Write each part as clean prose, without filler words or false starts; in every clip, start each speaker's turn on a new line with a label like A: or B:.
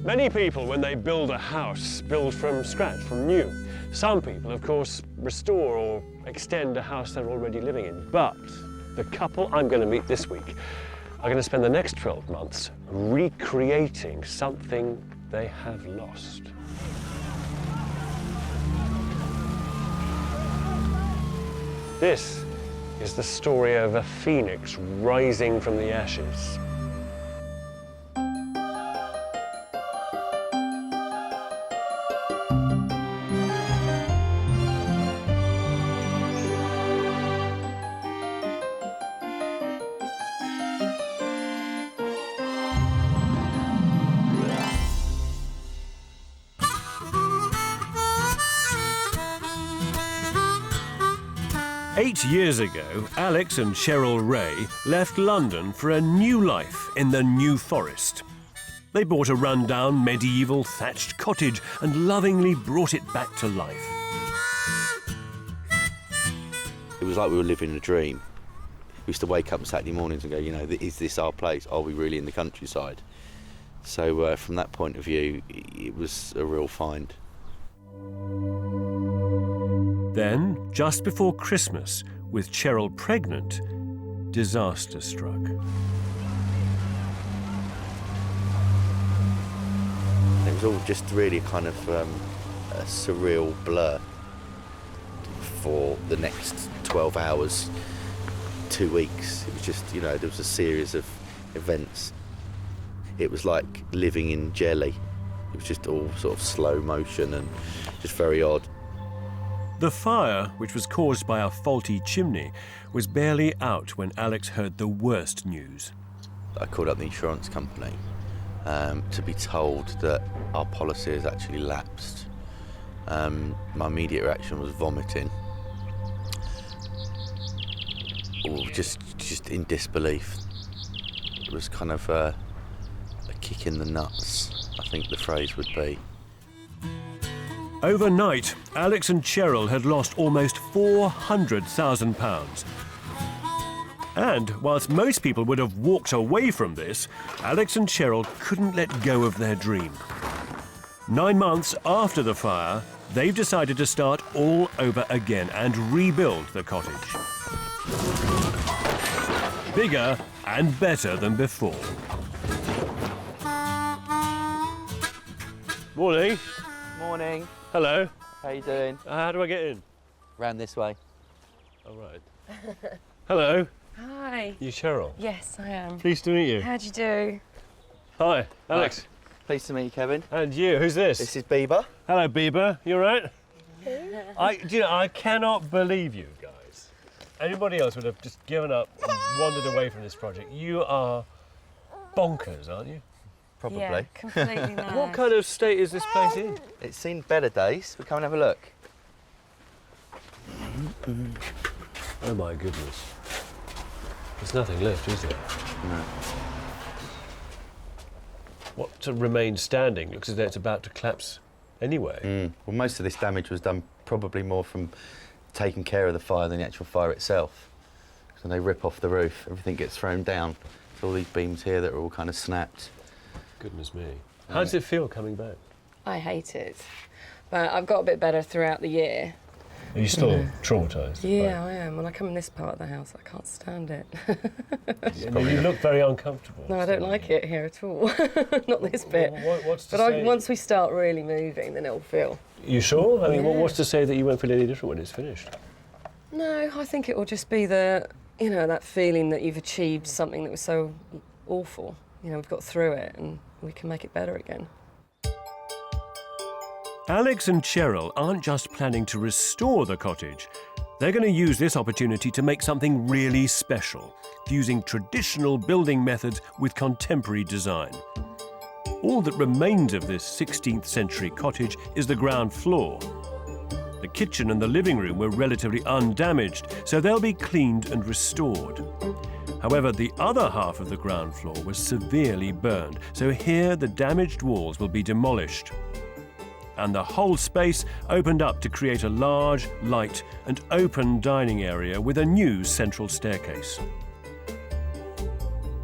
A: Many people, when they build a house, build from scratch, from new. Some people, of course, restore or extend a house they're already living in. But the couple I'm going to meet this week are going to spend the next 12 months recreating something they have lost. This is the story of a phoenix rising from the ashes.
B: Eight years ago, Alex and Cheryl Ray left London for a new life in the New Forest. They bought a run-down medieval thatched cottage and lovingly brought it back to life.
C: It was like we were living a dream. We used to wake up Saturday mornings and go, you know, is this our place? Are we really in the countryside? So from that point of view, it was a real find.
B: Then, just before Christmas, with Cheryl pregnant, disaster struck.
C: It was all just really kind of a surreal blur for the next 12 hours, 2 weeks. It was just, you know, there was a series of events. It was like living in jelly. It was just all sort of slow motion and just very odd.
B: The fire, which was caused by a faulty chimney, was barely out when Alex heard the worst news.
C: I called up the insurance company to be told that our policy has actually lapsed. My immediate reaction was vomiting. Or just in disbelief. It was kind of a kick in the nuts, I think the phrase would be.
B: Overnight, Alex and Cheryl had lost almost £400,000. And whilst most people would have walked away from this, Alex and Cheryl couldn't let go of their dream. 9 months after the fire, they've decided to start all over again and rebuild the cottage. Bigger and better than before.
A: Morning.
D: Morning.
A: Hello.
D: How you doing?
A: How do I get in?
D: Round this way.
A: All right. Hello.
E: Hi.
A: You Cheryl?
E: Yes, I am.
A: Pleased to meet you.
E: How'd you do?
A: Hi, Alex.
D: Hi. Pleased to meet you, Kevin.
A: And you, who's this?
D: This is Bieber.
A: Hello, Bieber. You all right? I cannot believe you guys. Anybody else would have just given up and wandered away from this project. You are bonkers, aren't you?
D: Probably.
E: Yeah, completely mad.
A: What kind of state is this place in?
D: It's seen better days. We'll come and have a look.
A: Oh my goodness. There's nothing left, is there?
D: No.
A: What to remain standing looks as though it's about to collapse anyway.
C: Well, most of this damage was done probably more from taking care of the fire than the actual fire itself. When they rip off the roof, everything gets thrown down. There's all these beams here that are all kind of snapped.
A: Goodness me. How does it feel coming back?
E: I hate it. But I've got a bit better throughout the year.
A: Are you still traumatised?
E: Yeah, I am. When I come in this part of the house, I can't stand it.
A: You look very uncomfortable.
E: No, I don't like it here at all. Not this bit.
A: What's to say?
E: Once we start really moving, then it'll feel.
A: You sure? I mean,
E: Yeah.
A: what's to say that you won't feel any different when it's finished?
E: No, I think it will just be that feeling that you've achieved something that was so awful. You know, we've got through it and we can make it better again.
B: Alex and Cheryl aren't just planning to restore the cottage. They're going to use this opportunity to make something really special, fusing traditional building methods with contemporary design. All that remains of this 16th century cottage is the ground floor. The kitchen and the living room were relatively undamaged, so they'll be cleaned and restored. However, the other half of the ground floor was severely burned, so here the damaged walls will be demolished. And the whole space opened up to create a large, light and open dining area with a new central staircase.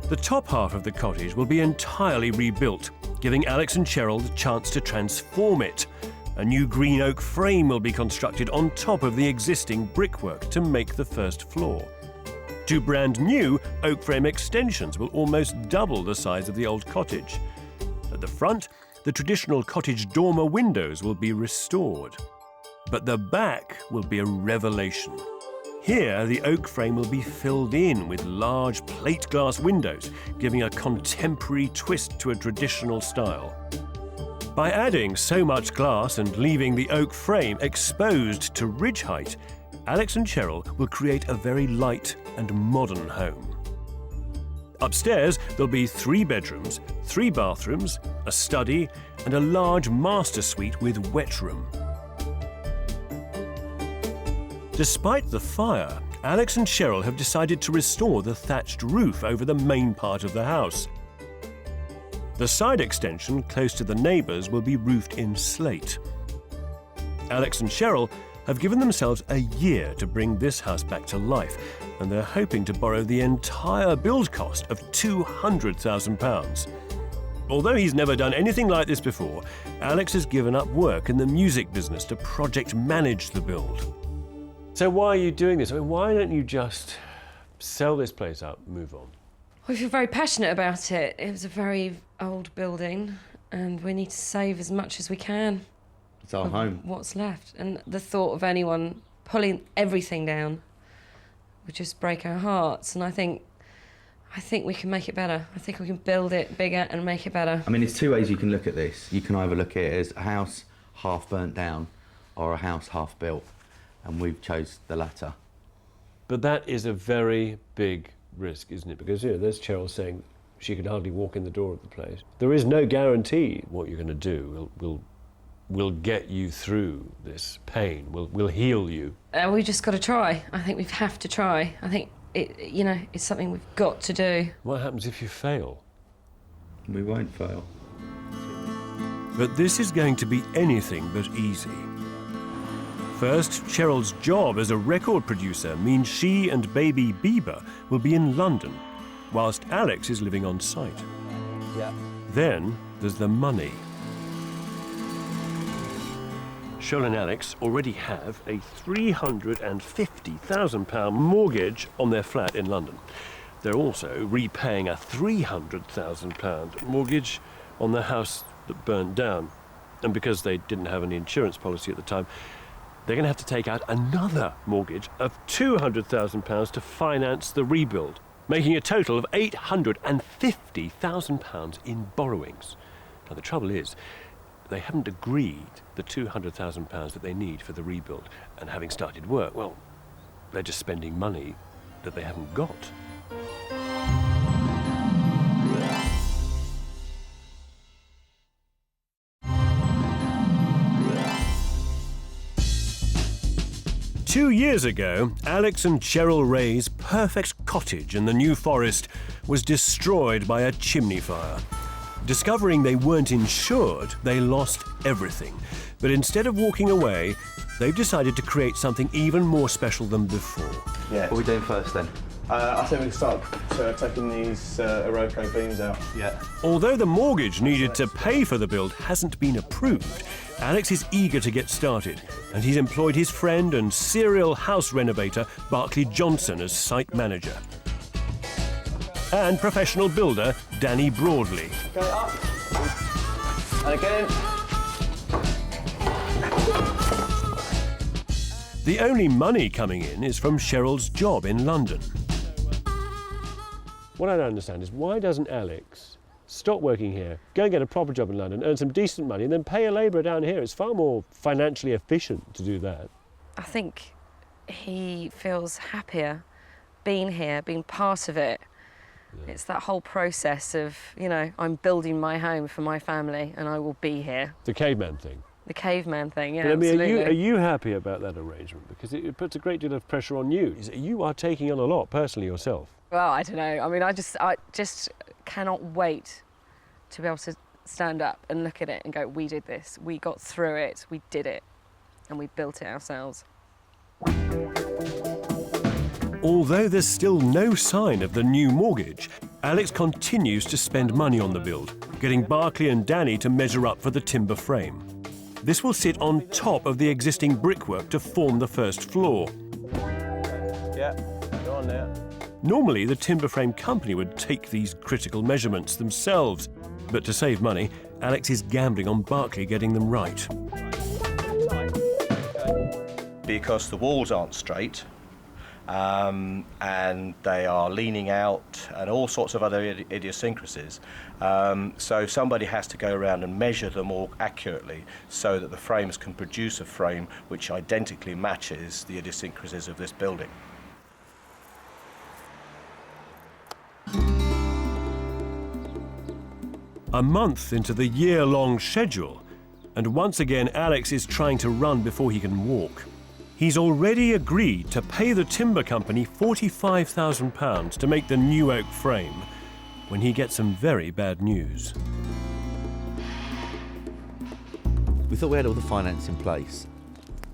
B: The The top half of the cottage will be entirely rebuilt, giving Alex and Cheryl the chance to transform it. A new green oak frame will be constructed on top of the existing brickwork to make the first floor. 2 brand new oak frame extensions will almost double the size of the old cottage. At the front, the traditional cottage dormer windows will be restored. But the back will be a revelation. Here, the oak frame will be filled in with large plate glass windows, giving a contemporary twist to a traditional style. By adding so much glass and leaving the oak frame exposed to ridge height, Alex and Cheryl will create a very light and modern home. Upstairs, there'll be 3 bedrooms, 3 bathrooms, a study, and a large master suite with wet room. Despite the fire, Alex and Cheryl have decided to restore the thatched roof over the main part of the house. The side extension close to the neighbours will be roofed in slate. Alex and Cheryl have given themselves a year to bring this house back to life, and they're hoping to borrow the entire build cost of £200,000. Although he's never done anything like this before, Alex has given up work in the music business to project manage the build.
A: So why are you doing this? I mean, why don't you just sell this place up and move on?
E: We feel very passionate about it. It was a very old building and we need to save as much as we can.
C: It's our home.
E: What's left. And the thought of anyone pulling everything down would just break our hearts. And I think we can make it better. I think we can build it bigger and make it better.
D: I mean, there's 2 ways you can look at this. You can either look at it as a house half burnt down or a house half built. And we've chose the latter.
A: But that is a very big risk, isn't it? Because, there's Cheryl saying she could hardly walk in the door of the place. There is no guarantee what you're going to do will get you through this pain, will heal you.
E: We just got to try. I think we have to try. I think, it's something we've got to do.
A: What happens if you fail?
D: We won't fail.
B: But this is going to be anything but easy. First, Cheryl's job as a record producer means she and baby Bieber will be in London, whilst Alex is living on site.
D: Yeah.
B: Then there's the money.
A: Cheryl and Alex already have a £350,000 mortgage on their flat in London. They're also repaying a £300,000 mortgage on the house that burnt down. And because they didn't have any insurance policy at the time, they're going to have to take out another mortgage of £200,000 to finance the rebuild, making a total of £850,000 in borrowings. Now, the trouble is, they haven't agreed the £200,000 that they need for the rebuild. And having started work, well, they're just spending money that they haven't got.
B: Two years ago, Alex and Cheryl Ray's perfect cottage in the New Forest was destroyed by a chimney fire. Discovering they weren't insured, they lost everything. But instead of walking away, they've decided to create something even more special than before.
D: Yeah. What are we doing first then?
F: I think we can start taking these Iroko beams out.
D: Yeah.
B: Although the mortgage needed to pay for the build hasn't been approved, Alex is eager to get started, and he's employed his friend and serial house renovator Barclay Johnson as site manager. And professional builder Danny Broadley.
F: Go up. And again.
B: The only money coming in is from Cheryl's job in London.
A: What I don't understand is why doesn't Alex stop working here, go and get a proper job in London, earn some decent money, and then pay a labourer down here? It's far more financially efficient to do that.
E: I think he feels happier being here, being part of it. Yeah. It's that whole process of, I'm building my home for my family and I will be here.
A: The caveman thing.
E: The caveman thing, yeah,
A: but, I mean,
E: absolutely.
A: are you happy about that arrangement? Because it puts a great deal of pressure on you. You are taking on a lot personally yourself.
E: Well, I don't know. I mean, I just cannot wait to be able to stand up and look at it and go, we did this, we got through it, we did it, and we built it ourselves.
B: Although there's still no sign of the new mortgage, Alex continues to spend money on the build, getting Barclay and Danny to measure up for the timber frame. This will sit on top of the existing brickwork to form the first floor.
F: Yeah, go on now.
B: Normally, the timber frame company would take these critical measurements themselves, but to save money, Alex is gambling on Barclay getting them right.
G: Because the walls aren't straight, and they are leaning out and all sorts of other idiosyncrasies. So somebody has to go around and measure them all accurately so that the frames can produce a frame which identically matches the idiosyncrasies of this building.
B: A month into the year-long schedule, and once again Alex is trying to run before he can walk. He's already agreed to pay the timber company £45,000 to make the new oak frame, when he gets some very bad news.
D: We thought we had all the finance in place.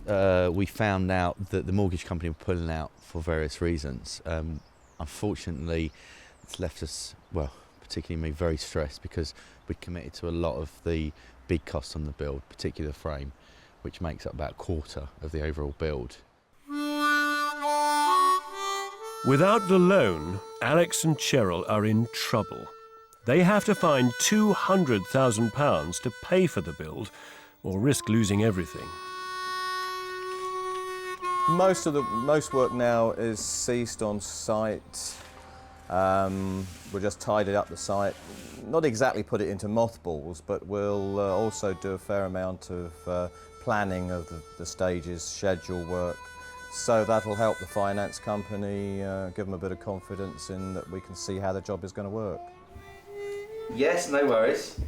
D: We found out that the mortgage company were pulling out for various reasons. Unfortunately, it's left us, well, particularly me, very stressed because we'd committed to a lot of the big costs on the build, particularly the frame, which makes up about a quarter of the overall build.
B: Without the loan, Alex and Cheryl are in trouble. They have to find £200,000 to pay for the build, or risk losing everything.
F: Most work now is ceased on site. We'll just tidy up the site, not exactly put it into mothballs, but we'll also do a fair amount of planning of the stages, schedule work. So that'll help the finance company, give them a bit of confidence in that we can see how the job is going to work.
D: Yes, no worries.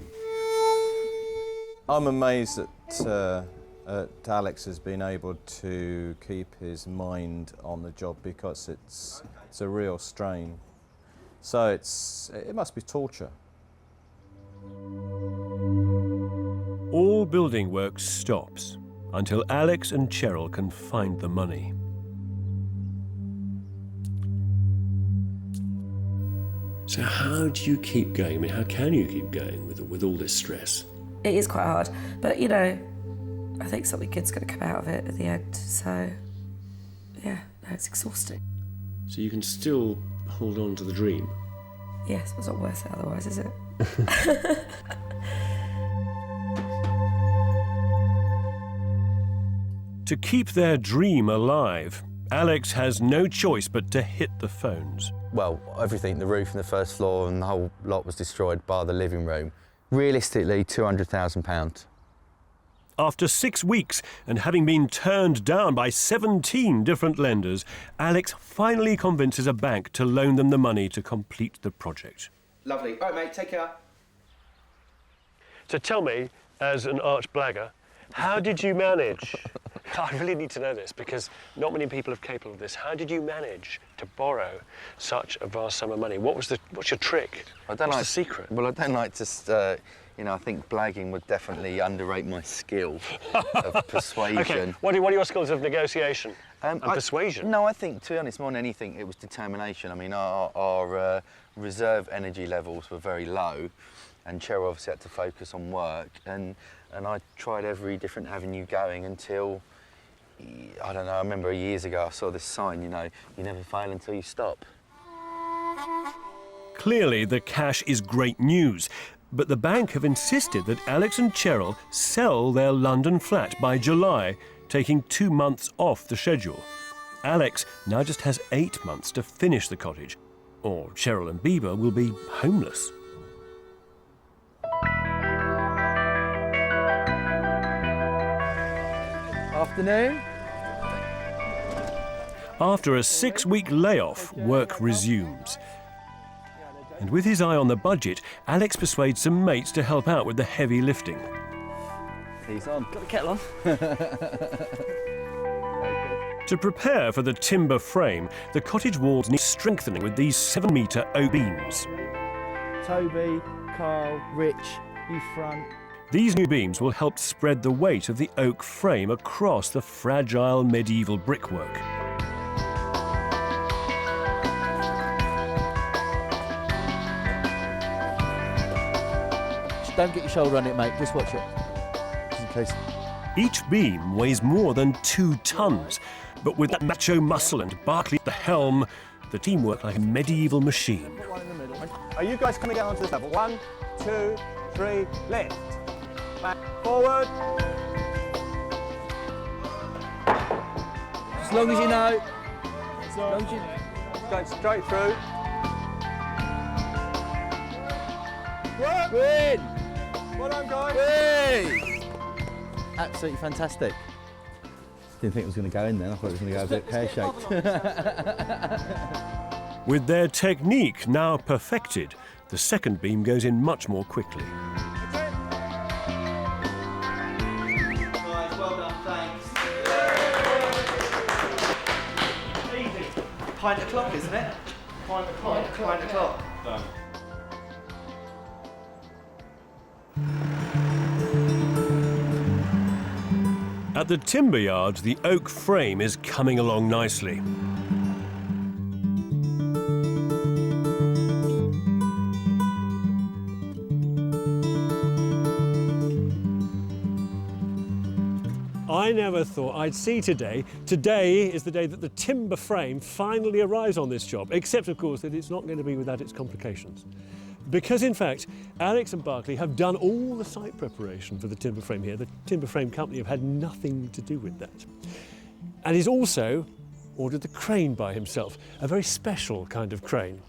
F: I'm amazed that Alex has been able to keep his mind on the job because it's a real strain. So it must be torture.
B: All building work stops until Alex and Cheryl can find the money. So how do you keep going? I mean, how can you keep going with all this stress?
E: It is quite hard, but you know, I think something good's going to come out of it at the end. So, yeah, no, it's exhausting.
B: So you can still hold on to the dream?
E: Yes, it's not worth it otherwise, is it?
B: To keep their dream alive, Alex has no choice but to hit the phones.
D: Well, everything, the roof and the first floor and the whole lot was destroyed, bar the living room. Realistically, £200,000.
B: After 6 weeks and having been turned down by 17 different lenders, Alex finally convinces a bank to loan them the money to complete the project.
G: Lovely. All right, mate, take care.
A: So tell me, as an arch blagger, how did you manage? I really need to know this because not many people are capable of this. How did you manage to borrow such a vast sum of money? What's your trick? What's the secret?
D: Well, I don't like to, you know, I think blagging would definitely underrate my skill of persuasion.
A: Okay, what are your skills of negotiation and persuasion?
D: No, I think, to be honest, more than anything, it was determination. I mean, our reserve energy levels were very low, and Cheryl obviously had to focus on work, and I tried every different avenue going until, I don't know, I remember years ago I saw this sign, you know, you never fail until you stop.
B: Clearly, the cash is great news, but the bank have insisted that Alex and Cheryl sell their London flat by July, taking 2 months off the schedule. Alex now just has 8 months to finish the cottage, or Cheryl and Bieber will be homeless.
H: Afternoon.
B: After a 6-week layoff, work resumes. And with his eye on the budget, Alex persuades some mates to help out with the heavy lifting.
H: He's on.
E: Got the kettle on.
B: To prepare for the timber frame, the cottage walls need strengthening with these 7-metre oak beams.
H: Toby, Carl, Rich, you front.
B: These new beams will help spread the weight of the oak frame across the fragile medieval brickwork.
H: Don't get your shoulder on it, mate. Just watch it. Just in case.
B: Each beam weighs more than 2 tons, but with that macho muscle and Barclay at the helm, the team work like a medieval machine.
F: One in the middle. Are you guys coming down onto this level? 1, 2, 3, lift. Back, forward.
H: As long as you know. As long as you
F: Going straight through. Work.
H: win.
F: Well done, guys.
H: Win.
D: Absolutely fantastic. Didn't think it was going to go in then. I thought it was going to go a bit pear-shaped.
B: With their technique now perfected, the second beam goes in much more quickly.
C: Guys, well done, thanks. Easy. Pint o'clock, isn't it? Pint o'clock. Done.
B: At the timber yards, the oak frame is coming along nicely.
A: I never thought I'd see today. Today is the day that the timber frame finally arrives on this job, except of course that it's not going to be without its complications. Because in fact, Alex and Barclay have done all the site preparation for the timber frame here. The timber frame company have had nothing to do with that. And he's also ordered the crane by himself, a very special kind of crane.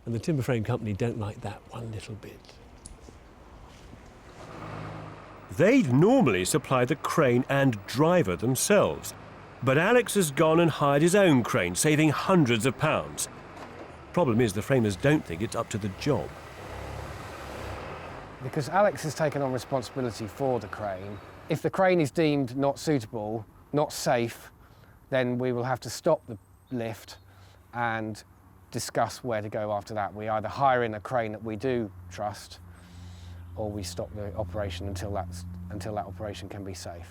A: And the timber frame company don't like that one little bit.
B: They'd normally supply the crane and driver themselves, but Alex has gone and hired his own crane, saving hundreds of pounds. Problem is, the framers don't think it's up to the job.
I: Because Alex has taken on responsibility for the crane, if the crane is deemed not suitable, not safe, then we will have to stop the lift and discuss where to go after that. We either hire in a crane that we do trust, or we stop the operation until that operation can be safe.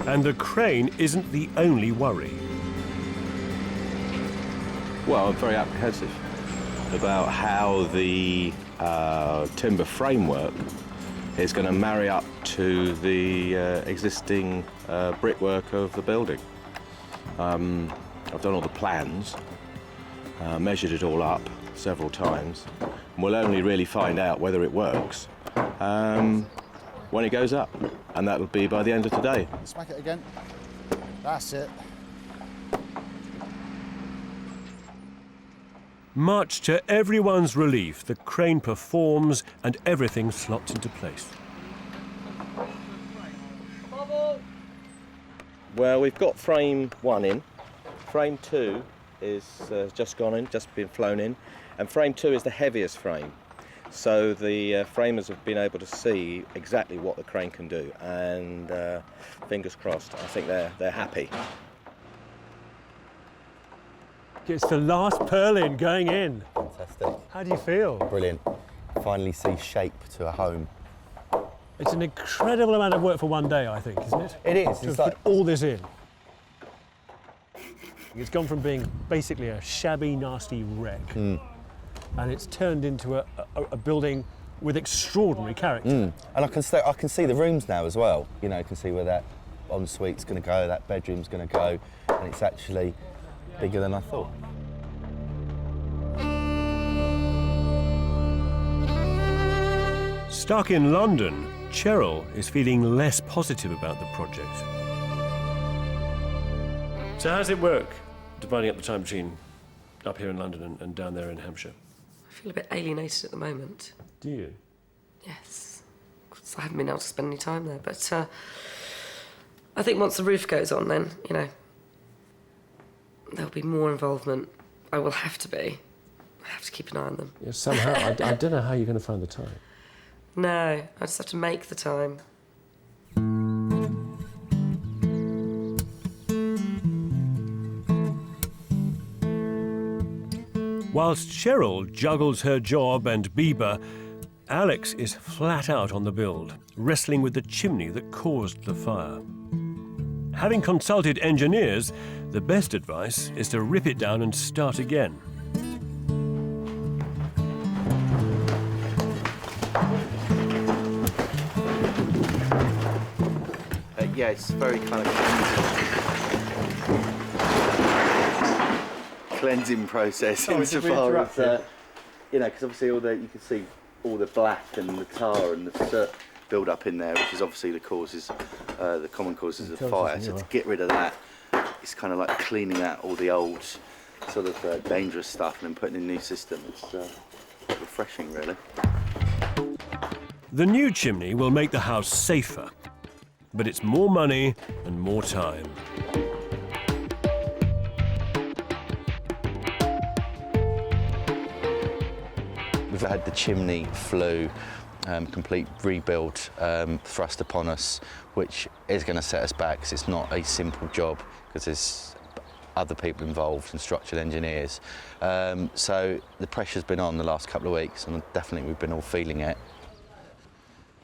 B: And the crane isn't the only worry.
G: Well, I'm very apprehensive about how the timber framework is going to marry up to the existing brickwork of the building. I've done all the plans, measured it all up several times. We'll only really find out whether it works when it goes up, and that'll be by the end of today.
J: Smack it again. That's it.
B: Much to everyone's relief, the crane performs and everything slots into place.
G: Well, we've got frame 1 in. Frame 2 is just gone in, just been flown in, and frame 2 is the heaviest frame. So the framers have been able to see exactly what the crane can do, and fingers crossed, I think they're happy.
A: It's the last purlin going in.
D: Fantastic.
A: How do you feel?
D: Brilliant. Finally see shape to a home.
A: It's an incredible amount of work for one day, I think, isn't it?
D: It is.
A: To
D: It's
A: put
D: like
A: all this in. It's gone from being basically a shabby, nasty wreck, and it's turned into a building with extraordinary character.
D: And I can see the rooms now as well. You know, I can see where that ensuite's going to go, that bedroom's going to go, and it's actually bigger than I thought.
B: Stuck in London, Cheryl is feeling less positive about the project. So how does it work, dividing up the time between up here in London and down there in Hampshire?
E: I feel a bit alienated at the moment.
B: Do you?
E: Yes, 'cause I haven't been able to spend any time there. But I think once the roof goes on, then, you know, there'll be more involvement. I will have to be. I have to keep an eye on them.
A: Yeah, somehow, I don't know how you're going to find the time.
E: No, I just have to make the time.
B: Whilst Cheryl juggles her job and Bieber, Alex is flat out on the build. wrestling with the chimney that caused the fire. Having consulted engineers, the best advice is to rip it down and start again.
C: Yeah, it's very kind of cleansing process insofar as, you know, because obviously you can see all the black and the tar and the soot build up in there, which is obviously the common causes of fire. So to get rid of that, it's kind of like cleaning out all the old sort of dangerous stuff and then putting in a new system. It's refreshing, really.
B: The new chimney will make the house safer, but it's more money and more time.
D: We've had the chimney flue, complete rebuild thrust upon us, which is going to set us back because it's not a simple job because there's other people involved and structural engineers. So the pressure's been on the last couple of weeks and definitely we've been all feeling it.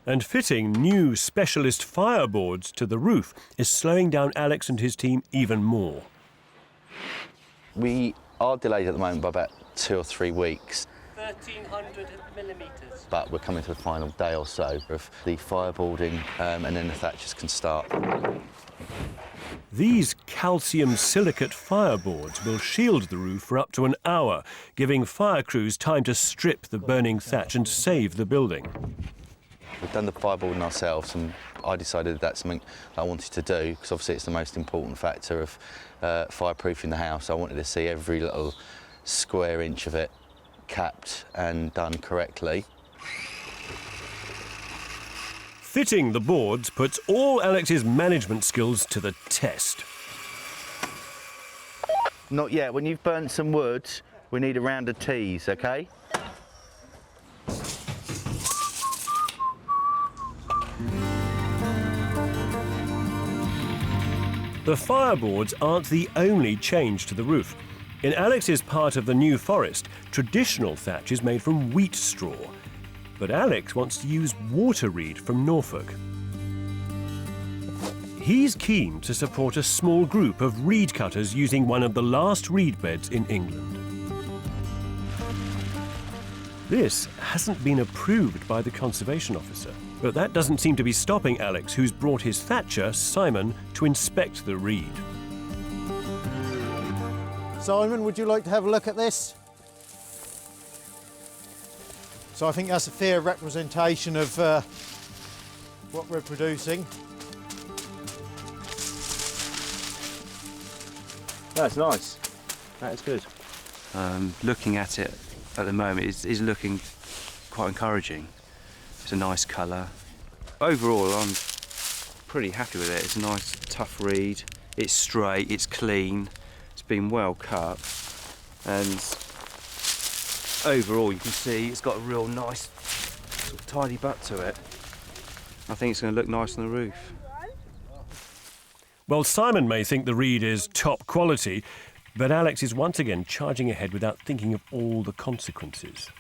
B: And fitting new specialist fireboards to the roof is slowing down Alex and his team even more.
D: We are delayed at the moment by about 2 or 3 weeks.
K: 1,300 millimetres.
D: But we're coming to the final day or so of the fireboarding and then the thatchers can start.
B: These calcium silicate fireboards will shield the roof for up to an hour, giving fire crews time to strip the burning thatch and save the building.
D: We've done the fireboarding ourselves and I decided that's something I wanted to do because obviously it's the most important factor of fireproofing the house. I wanted to see every little square inch of it capped and done correctly.
B: Fitting the boards puts all Alex's management skills to the test.
D: Not yet. When you've burnt some wood, we need a round of teas, OK?
B: The fireboards aren't the only change to the roof. In Alex's part of the New Forest, traditional thatch is made from wheat straw. But Alex wants to use water reed from Norfolk. He's keen to support a small group of reed cutters using one of the last reed beds in England. This hasn't been approved by the conservation officer, but that doesn't seem to be stopping Alex, who's brought his thatcher, Simon, to inspect the reed.
J: Simon, would you like to have a look at this? So I think that's a fair representation of what we're producing.
L: That's nice. That is good. Looking at it at the moment is looking quite encouraging. It's a nice colour. Overall, I'm pretty happy with it. It's a nice, tough reed. It's straight, it's clean, it's been well cut, and overall you can see it's got a real nice, sort of tidy butt to it. I think it's going to look nice on the roof.
B: Well, Simon may think the reed is top quality, but Alex is once again charging ahead without thinking of all the consequences.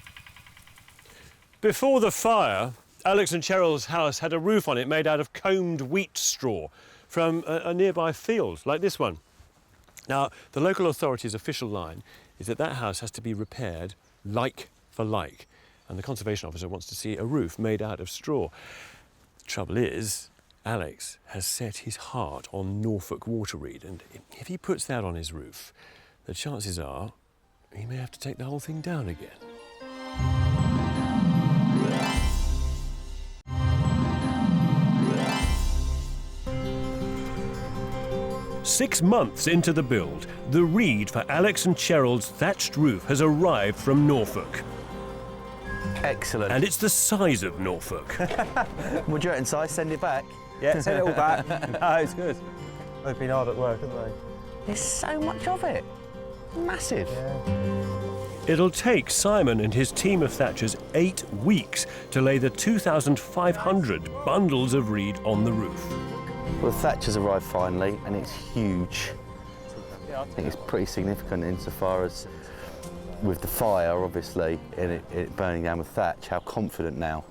B: Before the fire, Alex and Cheryl's house had a roof on it made out of combed wheat straw from a nearby field, like this one. Now, the local authority's official line is that that house has to be repaired like for like, and the conservation officer wants to see a roof made out of straw. The trouble is, Alex has set his heart on Norfolk water reed, and if he puts that on his roof, the chances are he may have to take the whole thing down again. 6 months into the build, the reed for Alex and Cheryl's thatched roof has arrived from Norfolk.
D: Excellent.
B: And it's the size of Norfolk.
D: Would you reckon, Si? Send it back?
F: Yeah, send it all back. No, it's good. They've been hard at work, haven't they?
D: There's so much of it. Massive.
F: Yeah.
B: It'll take Simon and his team of thatchers 8 weeks to lay the 2,500 bundles of reed on the roof.
D: Well, the thatch has arrived finally, and it's huge. I think it's pretty significant insofar as, with the fire, obviously, and it burning down with thatch, how confident now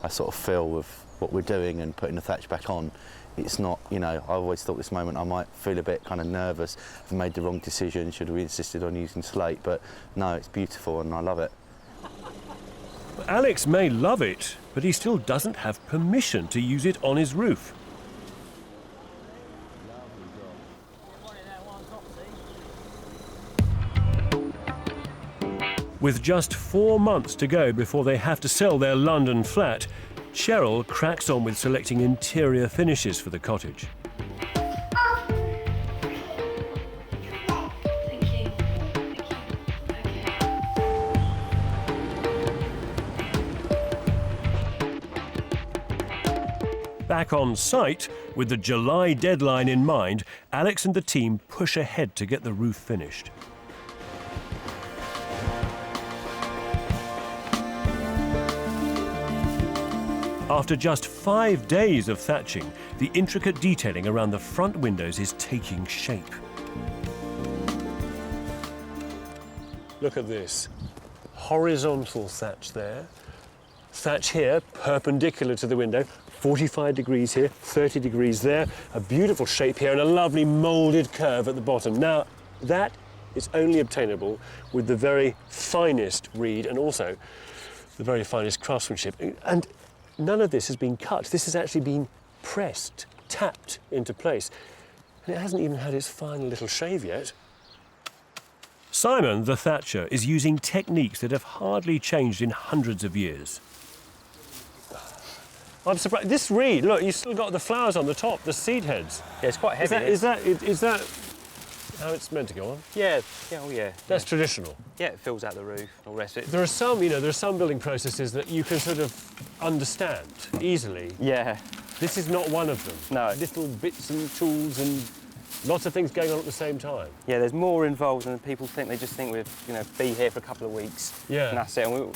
D: I sort of feel with what we're doing and putting the thatch back on. It's not, you know, I always thought this moment I might feel a bit kind of nervous. I've made the wrong decision, should have insisted on using slate, but no, it's beautiful and I love it.
B: Alex may love it, but he still doesn't have permission to use it on his roof. With just 4 months to go before they have to sell their London flat, Cheryl cracks on with selecting interior finishes for the cottage. Back on site, with the July deadline in mind, Alex and the team push ahead to get the roof finished. After just 5 days of thatching, the intricate detailing around the front windows is taking shape.
A: Look at this. Horizontal thatch there. Thatch here, perpendicular to the window. 45 degrees here, 30 degrees there. A beautiful shape here and a lovely moulded curve at the bottom. Now, that is only obtainable with the very finest reed and also the very finest craftsmanship. And none of this has been cut. This has actually been pressed, tapped into place. And it hasn't even had its final little shave yet.
B: Simon, the thatcher, is using techniques that have hardly changed in hundreds of years.
A: I'm surprised. This reed, look, you've still got the flowers on the top, the seed heads.
L: Yeah, it's quite heavy.
A: Is that how it's meant to go on?
L: Yeah, oh yeah.
A: That's traditional.
L: Yeah, it fills out the roof and all the rest of it.
A: There are some, you know, there are some building processes that you can sort of understand easily.
L: Yeah.
A: This is not one of them.
L: No.
A: Little bits and tools and lots of things going on at the same time.
L: Yeah, there's more involved than people think. They just think we'd, you know, be here for a couple of weeks.
A: Yeah.
L: And that's it. And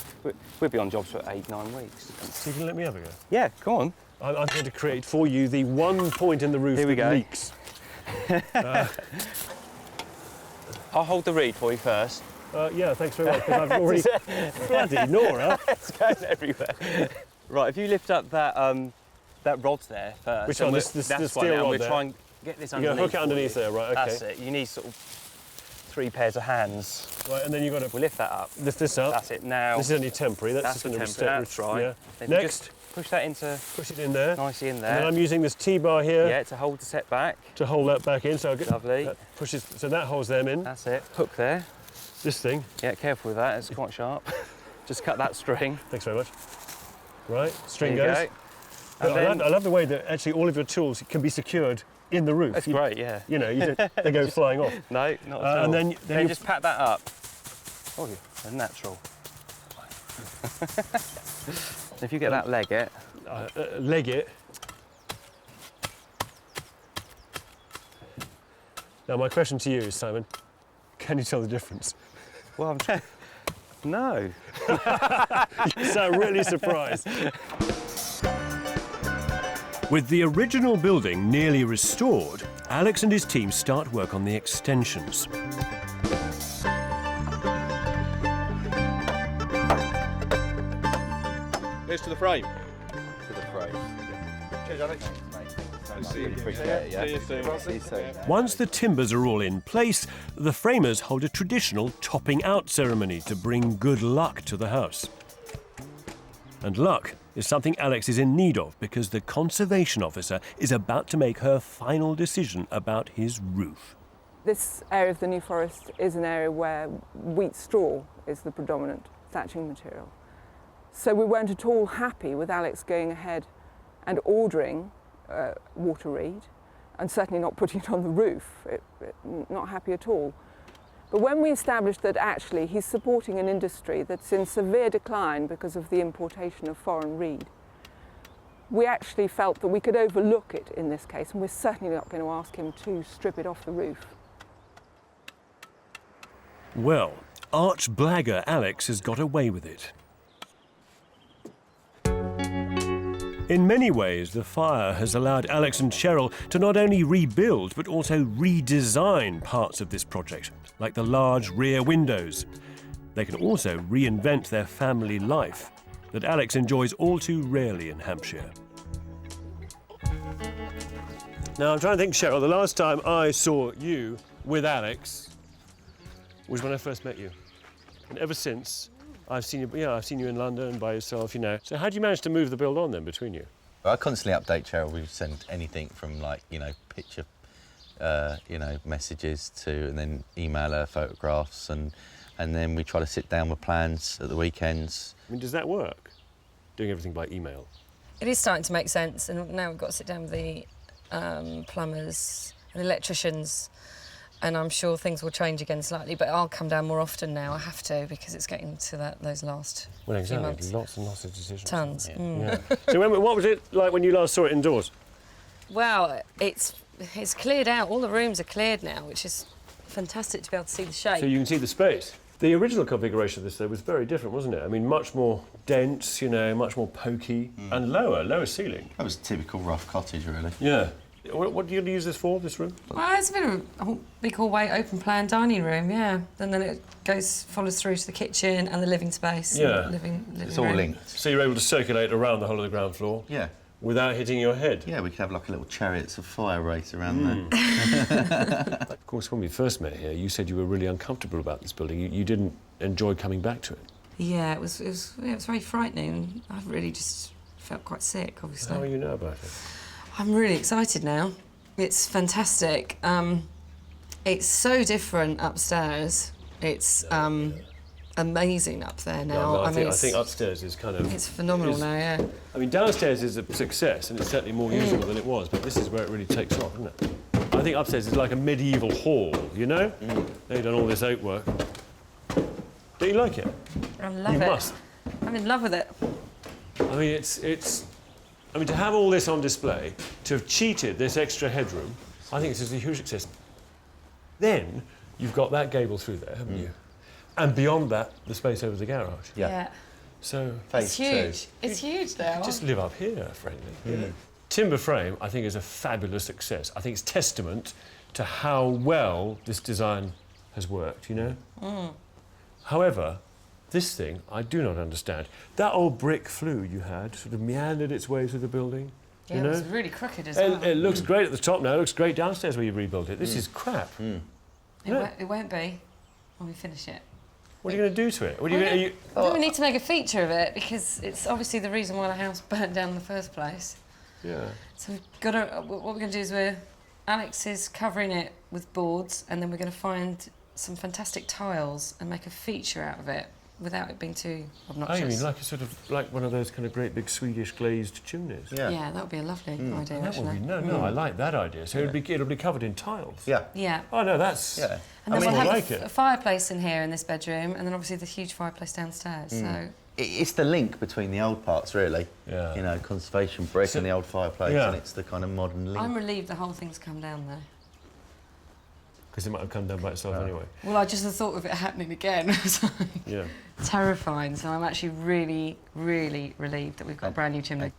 L: we'd be on jobs for 8-9 weeks.
A: So you can let me have a go?
L: Yeah, come on.
A: I'm going to create for you the one point in the roof that leaks.
L: I'll hold the reed for you first.
A: Yeah, thanks very much, because I've already... Bloody Nora!
L: It's going everywhere. Right, if you lift up that that rod there first.
A: Which one? This
L: that's
A: the
L: one
A: steel
L: now.
A: rod
L: We'll
A: there?
L: try and get this
A: You're
L: underneath.
A: going to hook it underneath there, right, OK.
L: That's it. You need sort of 3 pairs of hands.
A: Right, and then you've got to...
L: We'll lift that up.
A: Lift this up.
L: That's it. Now...
A: This is only temporary. That's just going to
L: temporary. That's right.
A: Yeah.
L: Then
A: Next.
L: Just push that into...
A: Push it in there.
L: Nicely in there.
A: And then I'm using this T-bar here.
L: Yeah, to hold the set back.
A: To hold that back in. So I'll get,
L: Lovely.
A: That pushes, so that holds them in.
L: That's it. Hook there.
A: This thing.
L: Yeah, careful with that. It's quite sharp. Just cut that string.
A: Thanks very much. Right, string
L: there you
A: goes.
L: Go.
A: And I love the way that actually all of your tools can be secured in the roof.
L: That's great, yeah.
A: You know, they go flying off.
L: No, not at all.
A: And then you
L: just pat that up. Oh, yeah, natural. If you get that leg it.
A: Leg it. Now my question to you is, Simon, can you tell the difference?
L: Well, I'm trying. No.
A: You sound really surprised.
B: With the original building nearly restored, Alex and his team start work on the extensions.
F: Here's to the frame.
D: To the frame.
F: Cheers, Alex.
D: Really appreciate it, yeah.
F: See you soon.
B: Once the timbers are all in place, the framers hold a traditional topping out ceremony to bring good luck to the house. And luck is something Alex is in need of because the conservation officer is about to make her final decision about his roof.
M: This area of the New Forest is an area where wheat straw is the predominant thatching material. So we weren't at all happy with Alex going ahead and ordering water reed and certainly not putting it on the roof. Not happy at all. But when we established that actually he's supporting an industry that's in severe decline because of the importation of foreign reed, we actually felt that we could overlook it in this case, and we're certainly not going to ask him to strip it off the roof.
B: Well, arch-blagger Alex has got away with it. In many ways, the fire has allowed Alex and Cheryl to not only rebuild, but also redesign parts of this project, like the large rear windows. They can also reinvent their family life that Alex enjoys all too rarely in Hampshire. Now, I'm trying to think, Cheryl, the last time I saw you with Alex was when I first met you. And ever since, I've seen you in London by yourself, you know. So how do you manage to move the build on then between you?
D: Well, I constantly update Cheryl. We send anything from like, picture, messages to, and then email her photographs, and then we try to sit down with plans at the weekends.
B: I mean, does that work? Doing everything by email?
E: It is starting to make sense, and now we've got to sit down with the plumbers and electricians, and I'm sure things will change again slightly, but I'll come down more often now. I have to, because it's getting to those last
B: Well,
E: few
B: exactly.
E: months.
B: Lots and lots of decisions.
E: Tons.
B: Yeah. So what was it like when you last saw it indoors?
E: Well, it's cleared out. All the rooms are cleared now, which is fantastic to be able to see the shape.
B: So you can see the space. The original configuration of this, though, was very different, wasn't it? I mean, much more dense, much more pokey, and lower ceiling.
D: That was a typical rough cottage, really.
B: Yeah. What do you use this for, this room?
E: Well, it's a bit of a big hallway, open plan dining room, yeah. And then it follows through to the kitchen and the living space.
B: Yeah.
E: Living
D: It's all
E: room.
D: linked.
B: So you're able to circulate around the whole of the ground floor?
D: Yeah.
B: Without hitting your head?
D: Yeah, we could have like a little Chariots of Fire race around there.
B: Of course, when we first met here, you said you were really uncomfortable about this building. You didn't enjoy coming back to it.
E: Yeah, it was very frightening. I really just felt quite sick, obviously.
B: How do you know about it?
E: I'm really excited now. It's fantastic. It's so different upstairs. It's amazing up there now.
B: I think upstairs is kind of...
E: It's phenomenal now, yeah.
B: I mean, downstairs is a success, and it's certainly more usable than it was, but this is where it really takes off, isn't it? I think upstairs is like a medieval hall, you know? They've done all this oak work. Don't you like it?
E: I love it.
B: You must.
E: I'm in love with it.
B: I mean, I mean, to have all this on display, to have cheated this extra headroom, I think it's just a huge success. Then you've got that gable through there, haven't you? And beyond that, the space over the garage.
E: Yeah.
B: So
E: It's huge. It's huge now.
B: just live up here, frankly. Timber frame, I think, is a fabulous success. I think it's testament to how well this design has worked, you know? However, this thing, I do not understand. That old brick flue you had sort of meandered its way through the building.
E: Yeah,
B: you know?
E: it was really crooked as well.
B: It looks great at the top now. It looks great downstairs where you rebuilt it. This is crap.
E: It won't be when we finish it.
B: What are you going to do to it? What are you going to...
E: We need to make a feature of it, because it's obviously the reason why the house burnt down in the first place.
B: Yeah.
E: So we've got to... What we're going to do is Alex is covering it with boards, and then we're going to find some fantastic tiles and make a feature out of it without it being too obnoxious.
B: Oh, you mean like a sort of, like one of those kind of great big Swedish glazed chimneys?
E: Yeah, that would be a lovely idea,
B: That
E: actually.
B: would be, I like that idea. So it'll be covered in tiles?
D: Yeah.
E: Yeah.
B: Oh, no, that's...
D: Yeah.
E: And then we'll
B: I
E: have
B: like
E: a fireplace in here in this bedroom, and then obviously the huge fireplace downstairs. So
D: It's the link between the old parts, really.
B: Yeah.
D: You know, conservation brick and the old fireplace,
B: Yeah.
D: and it's the kind of modern link.
E: I'm relieved the whole thing's come down there.
B: Because it might have come down by itself anyway.
E: Well, I just the thought of it happening again was
B: Yeah.
E: terrifying. So I'm actually really, really relieved that we've got a brand new chimney.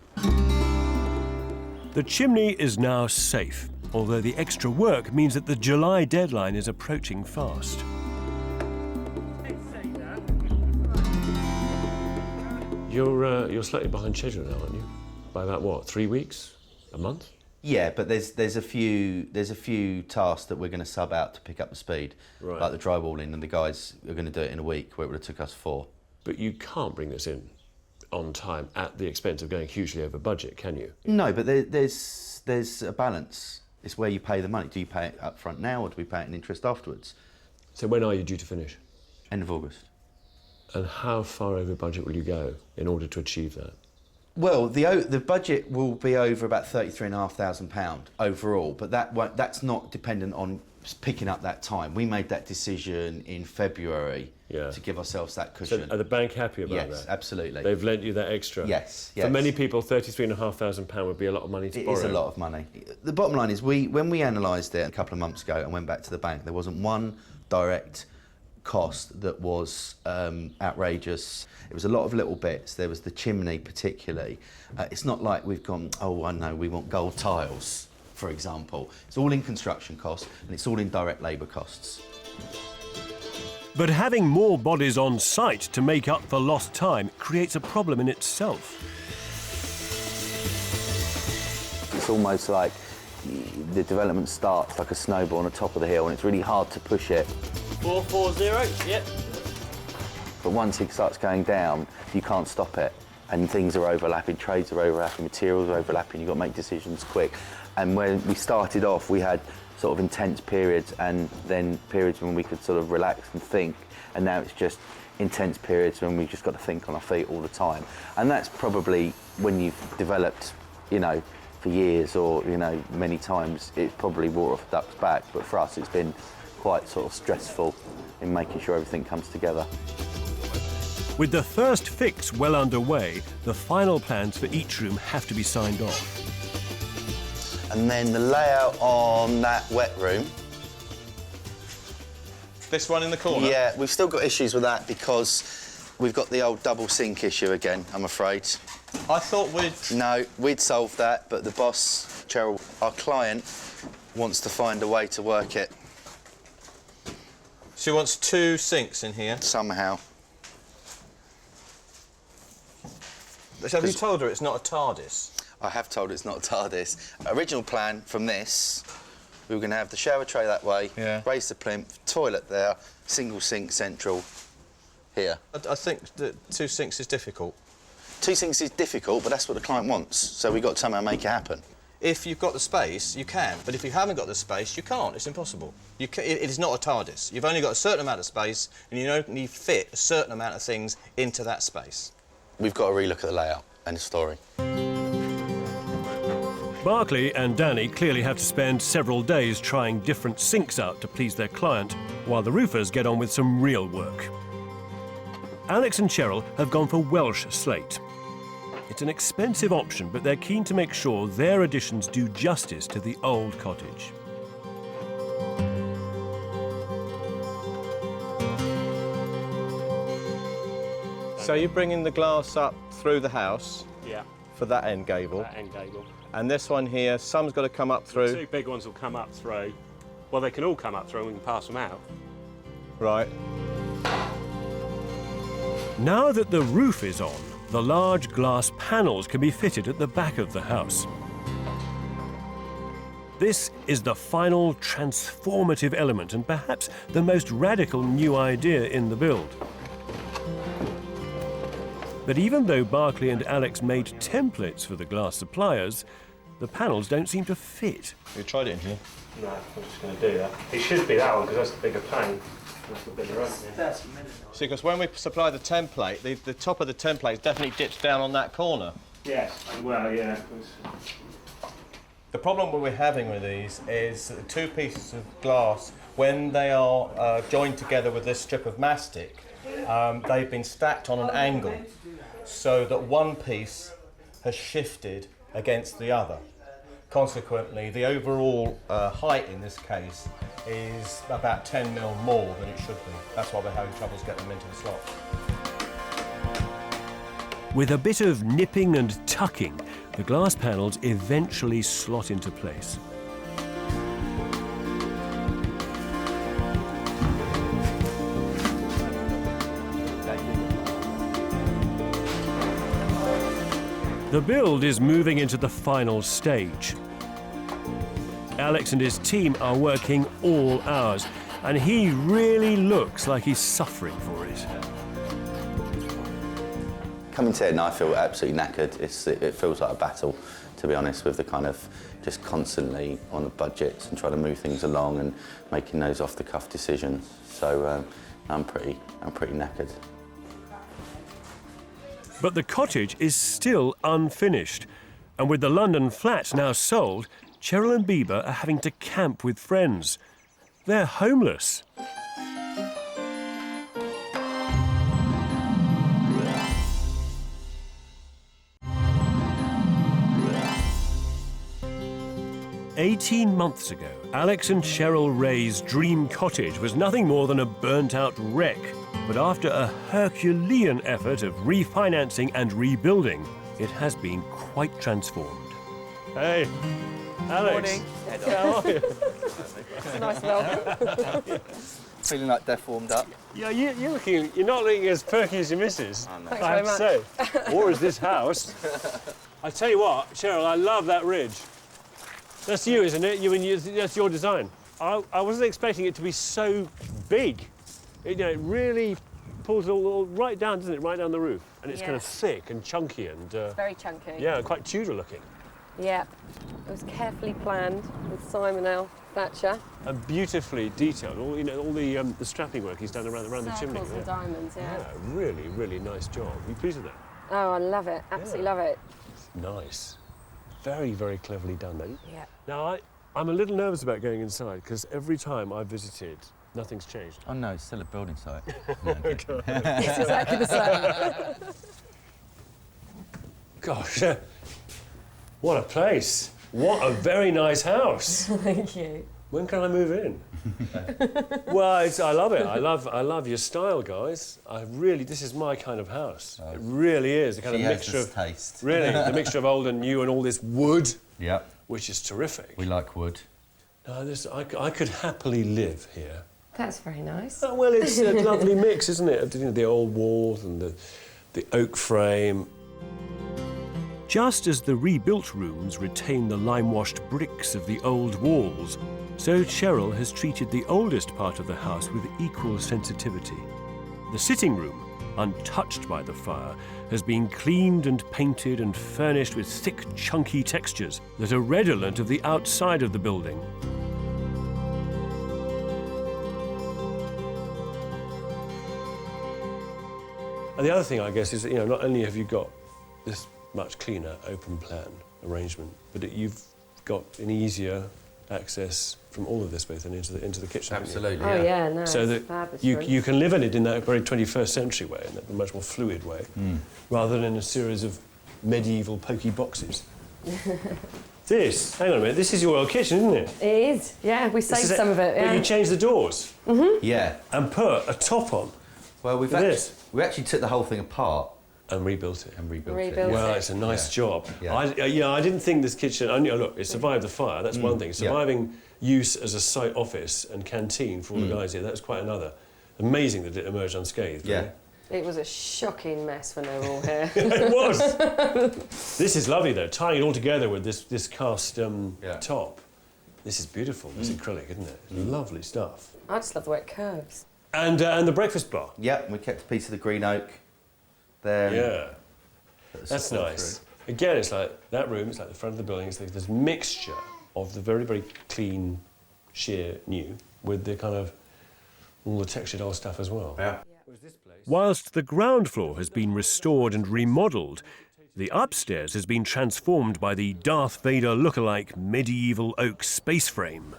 B: The chimney is now safe, although the extra work means that the July deadline is approaching fast. You're slightly behind schedule now, aren't you? By about what, 3 weeks? A month?
D: Yeah, but there's a few tasks that we're going to sub out to pick up the speed,
B: Right.
D: like the drywalling, and the guys are going to do it in a week, where it would have took us 4.
B: But you can't bring this in on time at the expense of going hugely over budget, can you?
D: No, but there's a balance. It's where you pay the money. Do you pay it up front now, or do we pay it in interest afterwards?
B: So when are you due to finish?
D: End of August.
B: And how far over budget will you go in order to achieve that?
D: Well, the budget will be over about £33,500 overall, but that's not dependent on picking up that time. We made that decision in February to give ourselves that cushion.
B: So are the bank happy about that?
D: Yes, absolutely.
B: They've lent you that extra?
D: Yes.
B: For many people, £33,500 would be a lot of money to borrow.
D: It is a lot of money. The bottom line is, when we analysed it a couple of months ago and went back to the bank, there wasn't one direct cost that was outrageous. It was a lot of little bits. There was the chimney particularly. It's not like we've gone, oh, I know, we want gold tiles, for example. It's all in construction costs, and it's all in direct labour costs.
B: But having more bodies on site to make up for lost time creates a problem in itself.
D: It's almost like
C: the development starts like a snowball on the top of the hill, and it's really hard to push it.
K: 440, yep.
C: But once it starts going down, you can't stop it. And things are overlapping, trades are overlapping, materials are overlapping, you've got to make decisions quick. And when we started off, we had sort of intense periods and then periods when we could sort of relax and think. And now it's just intense periods when we've just got to think on our feet all the time. And that's probably when you've developed, you know, for years or, you know, many times, it's probably water off a duck's back. But for us, it's been quite sort of stressful in making sure everything comes together.
B: With the first fix well underway, the final plans for each room have to be signed off.
C: And then the layout on that wet room.
F: This one in the corner?
C: Yeah, we've still got issues with that because we've got the old double sink issue again, I'm afraid.
F: I thought we'd...
C: No, we'd solved that, but the boss, Cheryl, our client, wants to find a way to work it.
F: She wants 2 sinks in here?
C: Somehow.
F: So have you told her it's not a TARDIS?
C: I have told her it's not a TARDIS. Original plan from this, we were going to have the shower tray that way, raise the plinth, toilet there, single sink central here.
F: I think that 2 sinks is difficult.
C: 2 sinks is difficult, but that's what the client wants, so we've got to somehow make it happen.
F: If you've got the space, you can, but if you haven't got the space, you can't. It's impossible. It is not a TARDIS. You've only got a certain amount of space, and you only fit a certain amount of things into that space.
C: We've got to relook at the layout and the story.
B: Barclay and Danny clearly have to spend several days trying different sinks out to please their client, while the roofers get on with some real work. Alex and Cheryl have gone for Welsh slate. It's an expensive option, but they're keen to make sure their additions do justice to the old cottage.
F: So you're bringing the glass up through the house?
A: Yeah.
F: For that end gable?
A: That end gable.
F: And this one here, some's got to come up through?
A: The 2 big ones will come up through. Well, they can all come up through and we can pass them out.
F: Right.
B: Now that the roof is on, the large glass panels can be fitted at the back of the house. This is the final transformative element and perhaps the most radical new idea in the build. But even though Barclay and Alex made templates for the glass suppliers, the panels don't seem to fit.
F: You tried it in here?
A: No, I'm just going to do that. It should be that one because that's the bigger pane. That's the bigger opening.
F: See, because when we supply the template, the top of the template definitely dips down on that corner.
A: Yes, well, yeah.
F: The problem we're having with these is that the 2 pieces of glass, when they are joined together with this strip of mastic, they've been stacked on an angle so that one piece has shifted against the other. Consequently, the overall height in this case is about 10 mil more than it should be. That's why we're having troubles getting them into the slot.
B: With a bit of nipping and tucking, the glass panels eventually slot into place. The build is moving into the final stage. Alex and his team are working all hours, and he really looks like he's suffering for it.
C: Coming to it and I feel absolutely knackered. It feels like a battle, to be honest, with the kind of just constantly on the budgets and trying to move things along and making those off-the-cuff decisions. So I'm pretty knackered.
B: But the cottage is still unfinished, and with the London flat now sold, Cheryl and Bieber are having to camp with friends. They're homeless. "18 months ago, Alex and Cheryl Ray's dream cottage was nothing more than a burnt-out wreck. But after a Herculean effort of refinancing and rebuilding, it has been quite transformed.
A: Hey, Alex.
M: Morning.
A: How are you?
M: It's a nice welcome.
H: Feeling like death warmed up.
A: Yeah, you're not looking as perky as your missus.
M: Thanks
A: I have
M: very
A: to say. Or as this house. I tell you what, Cheryl, I love that ridge. That's you, isn't it? That's your design. I wasn't expecting it to be so big. It really pulls it all right down, doesn't it? Right down the roof. And it's kind of thick and chunky and...
E: It's very chunky.
A: Yeah, quite Tudor looking.
E: Yeah. It was carefully planned with Simon L. Thatcher.
A: And beautifully detailed. All the strapping work he's done around the chimney.
E: Circles and diamonds, yeah.
A: Yeah, really, really nice job. Are you pleased with that?
E: Oh, I love it. Absolutely love it.
A: Nice. Very, very cleverly done, then.
E: Yeah.
A: Now, I'm a little nervous about going inside because every time I visited, nothing's changed.
D: Oh no, it's still a building site.
E: It's exactly the same.
A: Gosh, what a place. What a very nice house.
E: Thank you.
A: When can I move in? Well, I love it. I love your style, guys. This is my kind of house. It really is. The kind of mixture of
D: taste.
A: Really, the mixture of old and new and all this wood.
D: Yep.
A: Which is terrific.
D: We like wood.
A: No, I could happily live here.
E: That's very nice.
A: Oh, well, it's a lovely mix, isn't it? The old walls and the oak frame.
B: Just as the rebuilt rooms retain the lime-washed bricks of the old walls, so Cheryl has treated the oldest part of the house with equal sensitivity. The sitting room, untouched by the fire, has been cleaned and painted and furnished with thick, chunky textures that are redolent of the outside of the building.
A: And the other thing, I guess, is that, not only have you got this much cleaner, open plan arrangement, but you've got an easier access from all of this space and into the kitchen.
D: Absolutely.
E: Oh yeah, no.
A: So that you can live in it in that very 21st century way, in that much more fluid way, rather than in a series of medieval pokey boxes. Hang on a minute, this is your old kitchen, isn't it?
E: It is, yeah. We saved some of it, yeah.
A: But you changed the doors.
D: Yeah.
A: And put a top on.
D: Well, we actually took the whole thing apart.
A: And rebuilt it.
D: Well,
A: it's a nice job.
D: Yeah.
A: I didn't think this kitchen... look, it survived the fire, that's one thing. Surviving use as a site office and canteen for all the guys here, that was quite another. Amazing that it emerged unscathed.
D: Yeah.
A: Really.
E: It was a shocking mess when they were all here.
A: It was! This is lovely, though, tying it all together with this cast top. This is beautiful, this acrylic, isn't it? Lovely stuff.
E: I just love the way it curves.
A: And the breakfast bar.
D: Yep, we kept a piece of the green oak there.
A: Yeah. That's nice. Again, it's like that room, it's like the front of the building, it's like this mixture of the very, very clean, sheer new with the kind of all the textured old stuff as well.
D: Yeah.
B: Whilst the ground floor has been restored and remodelled, the upstairs has been transformed by the Darth Vader look-alike medieval oak space frame.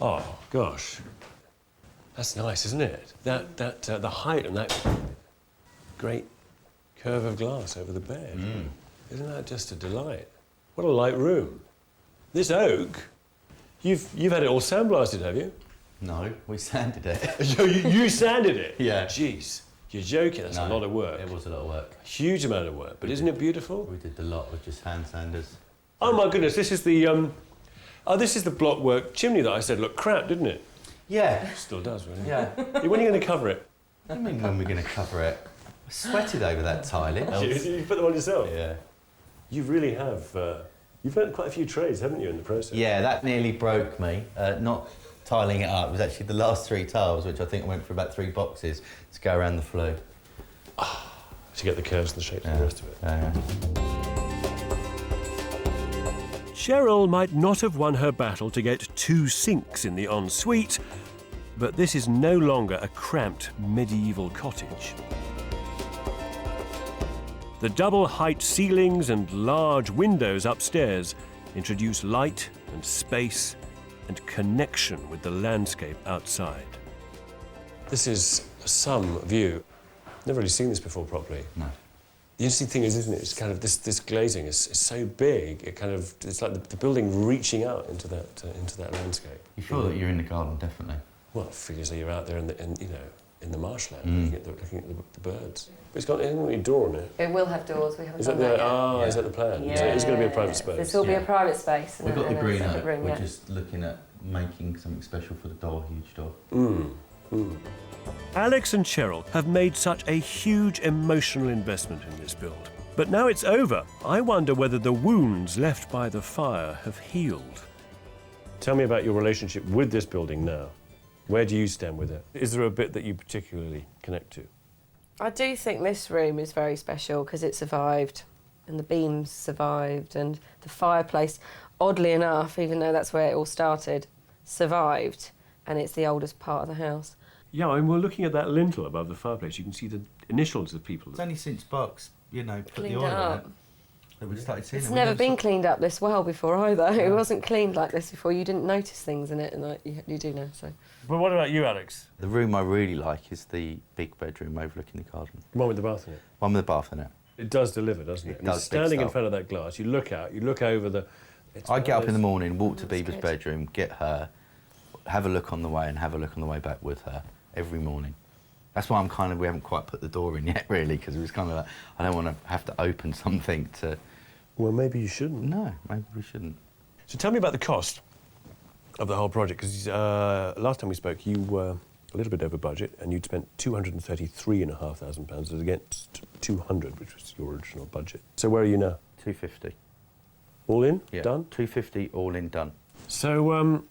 A: Oh, gosh. That's nice, isn't it? The height and that great curve of glass over the bed. Isn't that just a delight? What a light room. This oak, you've had it all sandblasted, have you?
D: No, we sanded it.
A: you sanded it?
D: Yeah.
A: Jeez, you're joking. That's a lot of work.
D: It was a lot of work.
A: A huge amount of work, but isn't it beautiful?
D: We did a lot with just hand sanders.
A: Oh my goodness, this is the this is the blockwork chimney that I said looked crap, didn't it?
D: Yeah.
A: It still does, really.
D: Yeah.
A: When are you going to cover it?
D: What do you mean when we're going to cover it? I sweated over that tiling.
A: You put them on yourself?
D: Yeah.
A: You really have. You've learned quite a few trades, haven't you, in the process?
D: Yeah, that nearly broke me. Not tiling it up. It was actually the last 3 tiles, which I think went for about 3 boxes to go around the flue.
A: To get the curves and the shapes and the rest of it.
B: Cheryl might not have won her battle to get 2 sinks in the ensuite, but this is no longer a cramped medieval cottage. The double-height ceilings and large windows upstairs introduce light and space and connection with the landscape outside.
A: This is some view. Never really seen this before properly.
D: No.
A: The interesting thing is, isn't it, it's kind of this glazing is so big, it's like the building reaching out into that landscape.
D: You feel that you're in the garden, definitely.
A: Well, it feels like you're out there in the marshland looking at the birds. But it's got a door on it.
E: It will have doors. We haven't
A: Is
E: done
A: that
E: that yet.
A: Is that the plan?
E: Yeah.
A: So it's going to be a private space.
E: This will be a private space.
D: We've got the green
E: oak.
D: oak. We're just looking at making something special for the door, huge door.
B: Alex and Cheryl have made such a huge emotional investment in this build, But now it's over, I wonder whether the wounds left by the fire have healed.
A: Tell me about your relationship with this building now. Where do you stand with it? Is there a bit that you particularly connect to?
E: I do think this room is very special because it survived and the beams survived and the fireplace, oddly enough, even though that's where it all started, survived, and it's the oldest part of the house.
A: Yeah, and we're looking at that lintel above the fireplace. You can see the initials of people.
D: It's only since Bucks, you know, put
E: Cleaned
D: the oil
E: it
D: on
E: up.
D: it that we started seeing
E: It's
D: it.
E: never been cleaned up this well before either. It wasn't cleaned like this before. You didn't notice things in it, and you do now, so.
A: But what about you, Alex?
D: The room I really like is the big bedroom overlooking the garden.
A: The one with the bath in it?
D: One with the bath in it.
A: It does deliver, doesn't it?
D: It does,
A: standing
D: big
A: in
D: stuff.
A: front of that glass, you look out, you look over the...
D: I get up in the morning, walk to Beaver's
E: good.
D: bedroom, get her, have a look on the way and have a look on the way back with her every morning. That's why we haven't quite put the door in yet, really, because it was kind of like, I don't want to have to open something to...
A: Well, maybe you shouldn't.
D: No, maybe we shouldn't.
A: So tell me about the cost of the whole project, because last time we spoke, you were a little bit over budget, and you'd spent £233,500 against 200, which was your original budget. So where are you now?
D: 250.
A: All in?
D: Yeah,
A: Done?
D: 250, all in, done.
A: So,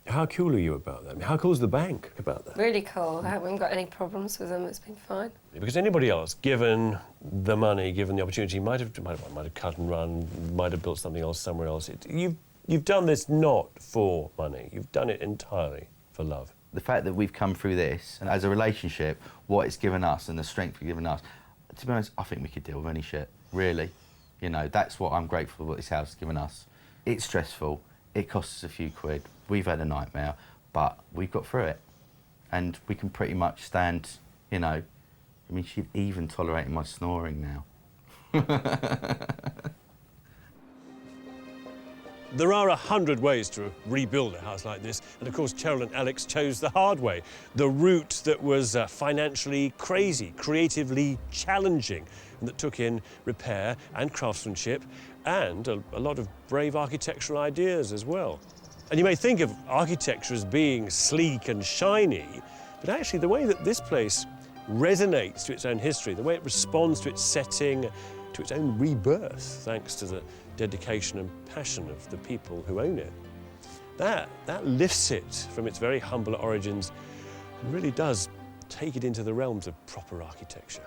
A: how cool are you about that? I mean, how cool is the bank about that?
E: Really cool. I haven't got any problems with them. It's been fine.
A: Because anybody else, given the money, given the opportunity, might have cut and run, might have built something else somewhere else. You've done this not for money. You've done it entirely for love.
D: The fact that we've come through this, and as a relationship, what it's given us and the strength it's given us, to be honest, I think we could deal with any shit, really. You know, that's what I'm grateful for what this house has given us. It's stressful, it costs us a few quid, we've had a nightmare, but we've got through it. And we can pretty much stand, you know, I mean, she's even tolerating my snoring now.
A: There are 100 ways to rebuild a house like this, and of course Cheryl and Alex chose the hard way, the route that was financially crazy, creatively challenging, and that took in repair and craftsmanship and a lot of brave architectural ideas as well. And you may think of architecture as being sleek and shiny, but actually the way that this place resonates to its own history, the way it responds to its setting, to its own rebirth, thanks to the dedication and passion of the people who own it. That lifts it from its very humble origins and really does take it into the realms of proper architecture.